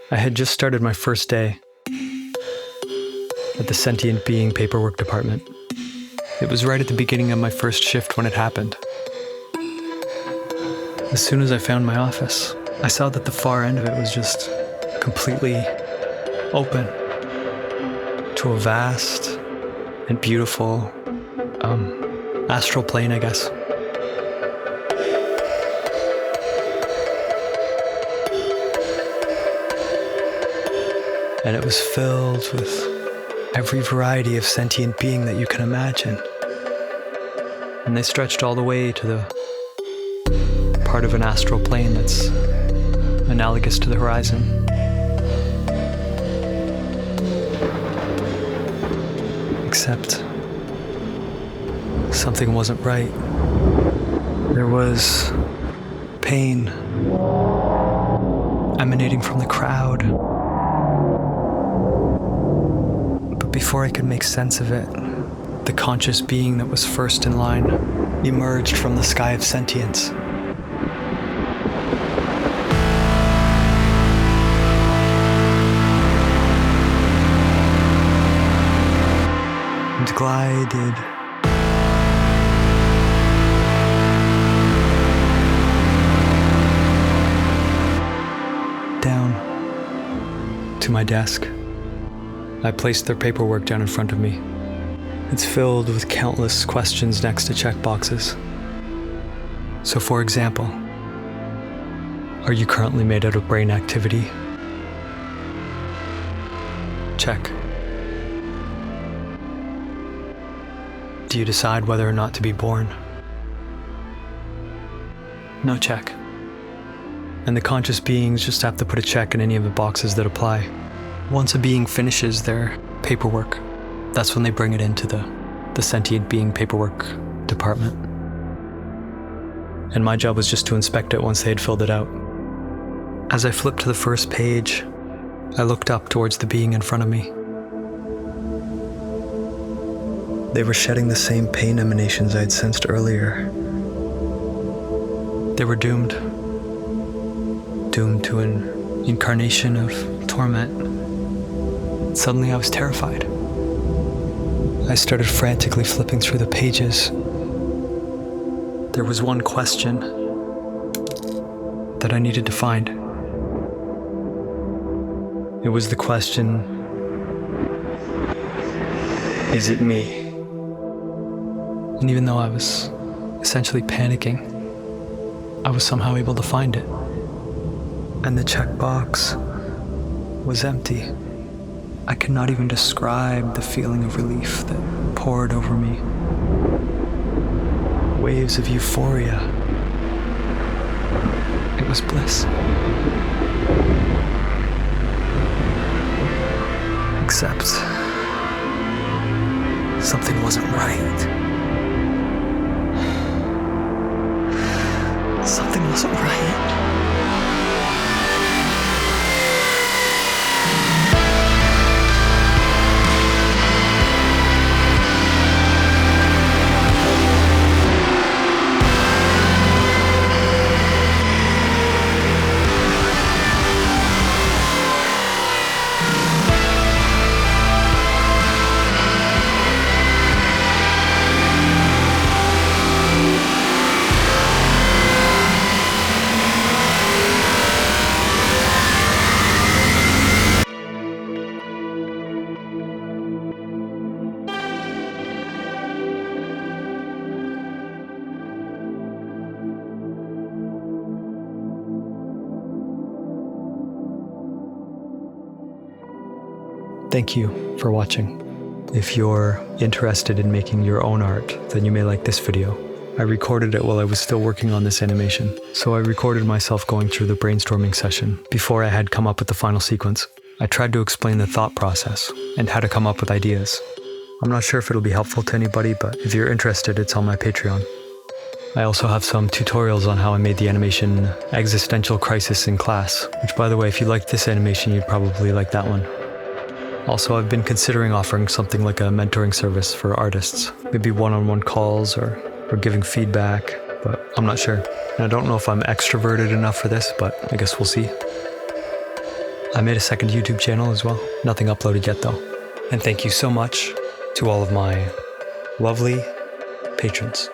I had just started my first day at the sentient being paperwork department. It was right at the beginning of my first shift when it happened. As soon as I found my office, I saw that the far end of it was just completely open to a vast and beautiful astral plane, I guess. And it was filled with every variety of sentient being that you can imagine. And they stretched all the way to the part of an astral plane that's analogous to the horizon. Except something wasn't right. There was pain emanating from the crowd. But before I could make sense of it, the conscious being that was first in line emerged from the sky of sentience. And glided down to my desk. I placed their paperwork down in front of me. It's filled with countless questions next to checkboxes. So for example, are you currently made out of brain activity? Check. Do you decide whether or not to be born? No check. And the conscious beings just have to put a check in any of the boxes that apply. Once a being finishes their paperwork, that's when they bring it into the sentient being paperwork department. And my job was just to inspect it once they had filled it out. As I flipped to the first page, I looked up towards the being in front of me. They were shedding the same pain emanations I had sensed earlier. They were doomed to an incarnation of torment. Suddenly I was terrified. I started frantically flipping through the pages. There was one question that I needed to find. It was the question, is it me? And even though I was essentially panicking, I was somehow able to find it. And the checkbox was empty. I could not even describe the feeling of relief that poured over me. Waves of euphoria. It was bliss. Except something wasn't right. Something wasn't right. Thank you for watching. If you're interested in making your own art, then you may like this video. I recorded it while I was still working on this animation, so I recorded myself going through the brainstorming session before I had come up with the final sequence. I tried to explain the thought process and how to come up with ideas. I'm not sure if it'll be helpful to anybody, but if you're interested, it's on my Patreon. I also have some tutorials on how I made the animation Existential Crisis in class, which, by the way, if you liked this animation, you'd probably like that one. Also, I've been considering offering something like a mentoring service for artists, maybe one-on-one calls or giving feedback, but I'm not sure. And I don't know if I'm extroverted enough for this, but I guess we'll see. I made a second YouTube channel as well. Nothing uploaded yet though. And thank you so much to all of my lovely patrons.